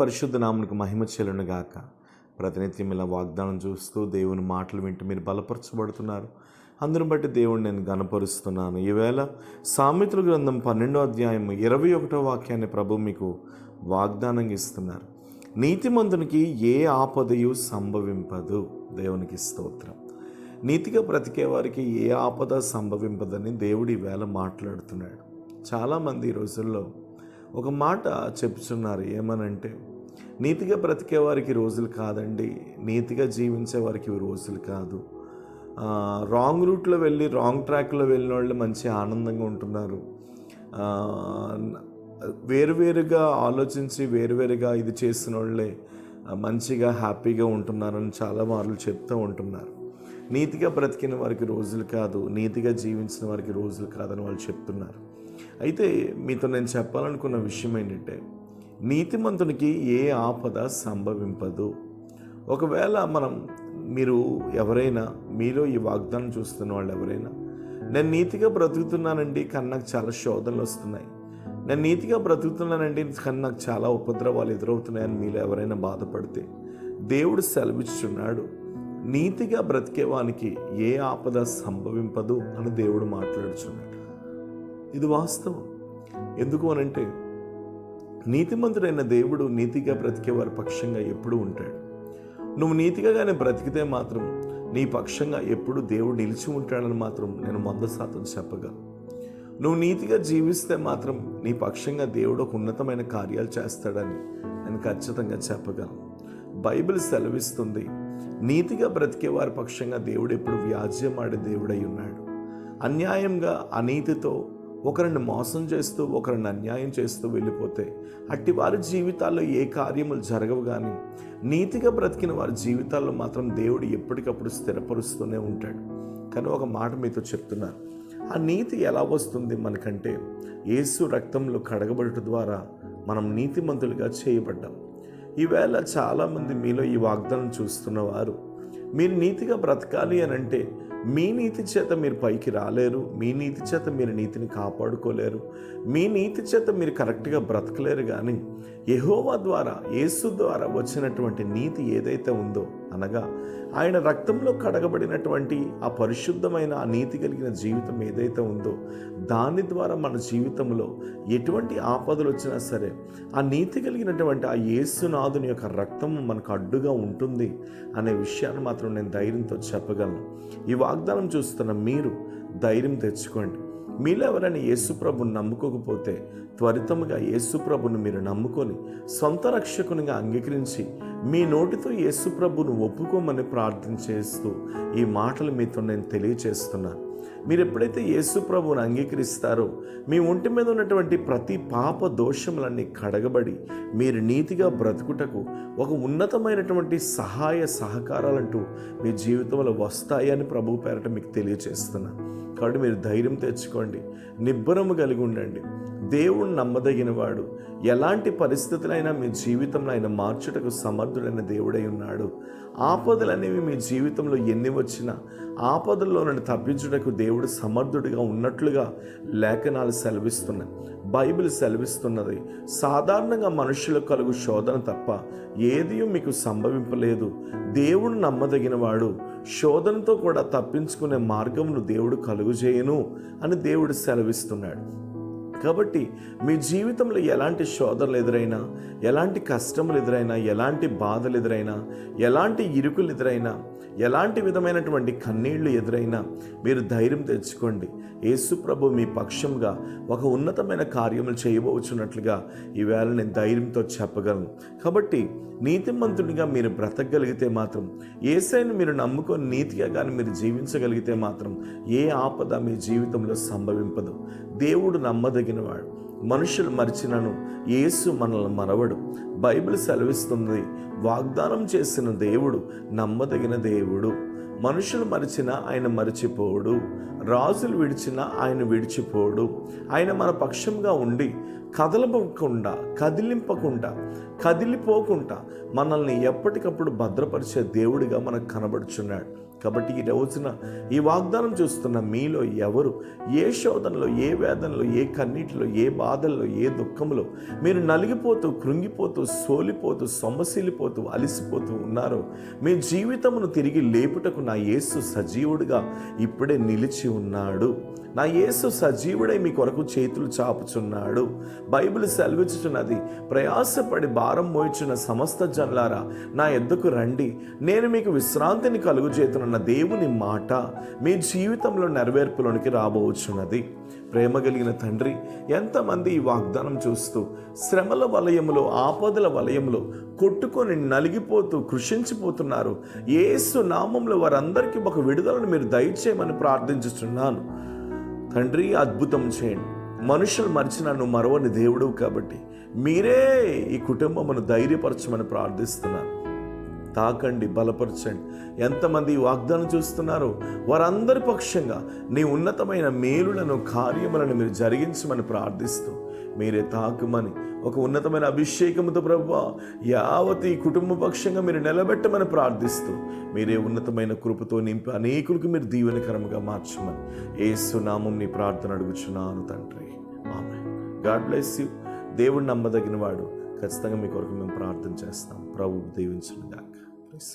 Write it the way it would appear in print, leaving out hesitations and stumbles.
పరిశుద్ధ నామమునకు మహిమ చెల్లును గాక. ప్రతినిత్యం ఇలా వాగ్దానం చూస్తూ దేవుని మాటలు వింటూ మీరు బలపరచబడుతున్నారు. అందును బట్టి దేవుడిని నేను గణపరుస్తున్నాను. ఈవేళ సామెతల గ్రంథం 12వ అధ్యాయం 21వ వాక్యాన్ని ప్రభు మీకు వాగ్దానంగా ఇస్తున్నారు. నీతిమంతునికి ఏ ఆపదయు సంభవింపదు. దేవునికి స్తోత్రం. నీతిగా బ్రతికే వారికి ఏ ఆపద సంభవింపదని దేవుడు ఈవేళ మాట్లాడుతున్నాడు. చాలామంది ఈ రోజుల్లో ఒక మాట చెప్తున్నారు. ఏమనంటే, నీతిగా బ్రతికే వారికి రోజులు కాదండి, నీతిగా జీవించే వారికి రోజులు కాదు, రాంగ్ రూట్లో వెళ్ళి రాంగ్ ట్రాక్లో వెళ్ళిన వాళ్ళు మంచి ఆనందంగా ఉంటున్నారు, వేరువేరుగా ఆలోచించి వేరువేరుగా ఇది చేసిన వాళ్ళే మంచిగా హ్యాపీగా ఉంటున్నారని చాలా మార్లు చెప్తూ ఉంటున్నారు. నీతిగా బ్రతికిన వారికి రోజులు కాదు, నీతిగా జీవించిన వారికి రోజులు కాదని వాళ్ళు చెప్తున్నారు. అయితే మీతో నేను చెప్పాలనుకున్న విషయం ఏంటంటే, నీతిమంతునికి ఏ ఆపద సంభవింపదు. ఒకవేళ మీరు ఎవరైనా, మీలో ఈ వాగ్దానం చూస్తున్న వాళ్ళు ఎవరైనా, నేను నీతిగా బ్రతుకుతున్నానండి కానీ నాకు చాలా శోధనలు వస్తున్నాయి, నేను నీతిగా బ్రతుకుతున్నానండి కానీ నాకు చాలా ఉపద్రవాలు ఎదురవుతున్నాయని మీలో ఎవరైనా బాధపడితే, దేవుడు సెలవిస్తున్నాడు, నీతిగా బ్రతికేవానికి ఏ ఆపద సంభవింపదు అని దేవుడు మాట్లాడుచున్నాడు. ఇది వాస్తవం. ఎందుకు అనంటే, నీతిమంతుడైన దేవుడు నీతిగా బ్రతికే వారి పక్షంగా ఎప్పుడు ఉంటాడు. నువ్వు నీతిగానే బ్రతికితే మాత్రం నీ పక్షంగా ఎప్పుడు దేవుడు నిలిచి ఉంటాడని మాత్రం నేను 100% చెప్పగలను. నువ్వు నీతిగా జీవిస్తే మాత్రం నీ పక్షంగా దేవుడు ఒక ఉన్నతమైన కార్యాలు చేస్తాడని నేను ఖచ్చితంగా చెప్పగలను. బైబిల్ సెలవిస్తుంది, నీతిగా బ్రతికే వారి పక్షంగా దేవుడు ఎప్పుడు వ్యాజ్యమాడే దేవుడై ఉన్నాడు. అన్యాయంగా అనీతితో ఒకరిని మోసం చేస్తూ ఒకరిని అన్యాయం చేస్తూ వెళ్ళిపోతే అట్టి వారి జీవితాల్లో ఏ కార్యములు జరగవు. కానీ నీతిగా బ్రతికిన వారి జీవితాల్లో మాత్రం దేవుడు ఎప్పటికప్పుడు స్థిరపరుస్తూనే ఉంటాడు. కానీ ఒక మాట మీతో చెప్తున్నాను, ఆ నీతి ఎలా వస్తుంది మనకంటే, యేసు రక్తంలో కడగబడట ద్వారా మనం నీతిమంతులుగా చేయబడ్డాం. ఈవేళ చాలామంది మీలో ఈ వాగ్దానం చూస్తున్నవారు, మీరు నీతిగా బ్రతకాలి అని అంటే మీ నీతి చేత మీరు పైకి రాలేరు, మీ నీతి చేత మీరు నీతిని కాపాడుకోలేరు, మీ నీతి చేత మీరు కరెక్ట్గా బ్రతకలేరు. కానీ యెహోవా ద్వారా, యేసు ద్వారా వచ్చినటువంటి నీతి ఏదైతే ఉందో, అనగా ఆయన రక్తంలో కడగబడినటువంటి ఆ పరిశుద్ధమైన ఆ నీతి కలిగిన జీవితం ఏదైతే ఉందో, దాని ద్వారా మన జీవితంలో ఎటువంటి ఆపదలు వచ్చినా సరే ఆ నీతి కలిగినటువంటి ఆ యేసునాథుని యొక్క రక్తము మనకు అడ్డుగా ఉంటుంది అనే విషయాన్ని మాత్రం నేను ధైర్యంతో చెప్పగలను. ఈ వాగ్దానం చూస్తున్న మీరు ధైర్యం తెచ్చుకోండి. మీలో ఎవరైనా యేసుప్రభుని నమ్ముకోకపోతే త్వరితముగా యేసుప్రభుని మీరు నమ్ముకొని సొంత రక్షకునిగా అంగీకరించి మీ నోటితో యేసుప్రభును ఒప్పుకోమని ప్రార్థన చేస్తూ ఈ మాటలు మీతో నేను తెలియచేస్తున్నాను. మీరు ఎప్పుడైతే యేసుప్రభుని అంగీకరిస్తారో మీ ఒంటి మీద ఉన్నటువంటి ప్రతి పాప దోషములన్నీ కడగబడి మీరు నీతిగా బ్రతుకుటకు ఒక ఉన్నతమైనటువంటి సహాయ సహకారాలంటూ మీ జీవితంలో వస్తాయని ప్రభు పేరట మీకు తెలియచేస్తున్నాను. కాబట్టి మీరు ధైర్యం తెచ్చుకోండి, నిబ్బరము కలిగి ఉండండి. దేవుడు నమ్మదగినవాడు. ఎలాంటి పరిస్థితులైనా మీ జీవితంలో ఆయన మార్చుటకు సమర్థుడైన దేవుడై ఉన్నాడు. ఆపదలనేవి మీ జీవితంలో ఎన్ని వచ్చినా ఆపదల్లో నన్ను తప్పించుటకు దేవుడు సమర్థుడిగా ఉన్నట్లుగా లేఖనాలు సెలవిస్తున్నాయి, బైబిల్ సెలవిస్తున్నది. సాధారణంగా మనుషులకు కలుగు శోధన తప్ప ఏదీ మీకు సంభవింపలేదు. దేవుడు నమ్మదగినవాడు. శోధనతో కూడా తప్పించుకునే మార్గమును దేవుడు కలుగుజేయను అని దేవుడు సెలవిస్తున్నాడు. కాబట్టి మీ జీవితంలో ఎలాంటి శోధనలు ఎదురైనా, ఎలాంటి కష్టములు ఎదురైనా, ఎలాంటి బాధలు ఎదురైనా, ఎలాంటి ఇరుకులు ఎదురైనా, ఎలాంటి విధమైనటువంటి కన్నీళ్లు ఎదురైనా మీరు ధైర్యం తెచ్చుకోండి. యేసు ప్రభు మీ పక్షంగా ఒక ఉన్నతమైన కార్యములు చేయబోచున్నట్లుగా ఈవేళ నేను ధైర్యంతో చెప్పగలను. కాబట్టి నీతిమంతునిగా మీరు బ్రతకగలిగితే మాత్రం, యేసయ్యను మీరు నమ్ముకొని నీతిగా కానీ మీరు జీవించగలిగితే మాత్రం ఏ ఆపద మీ జీవితంలో సంభవింపదు. దేవుడు నమ్మదగినవాడు. మనుషులు మరిచినను యేసు మనల్ని మరవడు. బైబిల్ సెలవిస్తుంది, వాగ్దానం చేసిన దేవుడు నమ్మదగిన దేవుడు. మనుషులు మరిచినా ఆయన మరిచిపోడు, రాజులు విడిచినా ఆయన విడిచిపోడు. ఆయన మన పక్షంగా ఉండి కదిలిపోకుండా మనల్ని ఎప్పటికప్పుడు భద్రపరిచే దేవుడిగా మనకు కనబడుచున్నాడు. కాబట్టి ఈ రోజున ఈ వాగ్దానం చూస్తున్న మీలో ఎవరు ఏ శోధనలో, ఏ వేదనలో, ఏ కన్నీటిలో, ఏ బాధల్లో, ఏ దుఃఖంలో మీరు నలిగిపోతూ, కృంగిపోతూ, సోలిపోతూ, సొమ్మసిల్లిపోతూ, అలిసిపోతూ ఉన్నారో, మీ జీవితమును తిరిగి లేపుటకు నా యేసు సజీవుడిగా ఇప్పుడే నిలిచి ఉన్నాడు. నా యేసు సజీవుడై మీ కొరకు చేతులు చాపుచున్నాడు. బైబిల్ సెలవిచ్చుచున్నది, ప్రయాసపడి భారం మోయిచున్న సమస్త జనులారా నా యొద్దకు రండి, నేను మీకు విశ్రాంతిని కలుగుచేతునన్న దేవుని మాట మీ జీవితంలో నెరవేర్పులోనికి రాబోచున్నది. ప్రేమ కలిగిన తండ్రి, ఎంతమంది ఈ వాగ్దానం చూస్తూ శ్రమల వలయంలో, ఆపదల వలయంలో కొట్టుకొని నలిగిపోతూ కృషించిపోతున్నారు, యేసు నామంలో వారందరికీ ఒక విడుదలను మీరు దయచేయమని ప్రార్థించుచున్నాను. తండ్రి, అద్భుతం చేయండి. మనుషులు మరిచిన నువ్వు మరవని దేవుడు కాబట్టి మీరే ఈ కుటుంబమును ధైర్యపరచమని ప్రార్థిస్తున్నాను. తాకండి, బలపరచండి. ఎంతమంది ఈ వాగ్దానం చూస్తున్నారో వారందరి పక్షంగా నీ ఉన్నతమైన మేలులను, కార్యములను మీరు జరిగించమని ప్రార్థిస్తూ మీరే తాకుమని ఒక ఉన్నతమైన అభిషేకముతో ప్రభువా యావత్ ఈ కుటుంబ పక్షంగా మీరు నిలబెట్టమని ప్రార్థిస్తూ మీరే ఉన్నతమైన కృపతో నింపి అనేకులకు మీరు దీవెనకరముగా మార్చమని యేసు నామం నీ ప్రార్థన అడుగుచున్నాను తండ్రి. ఆమేన్. God bless you. దేవుడు నమ్మదగిన వాడు. ఖచ్చితంగా మీ కొరకు మేము ప్రార్థన చేస్తాం. ప్రభువు దీవించును గాక. ప్రైజ్.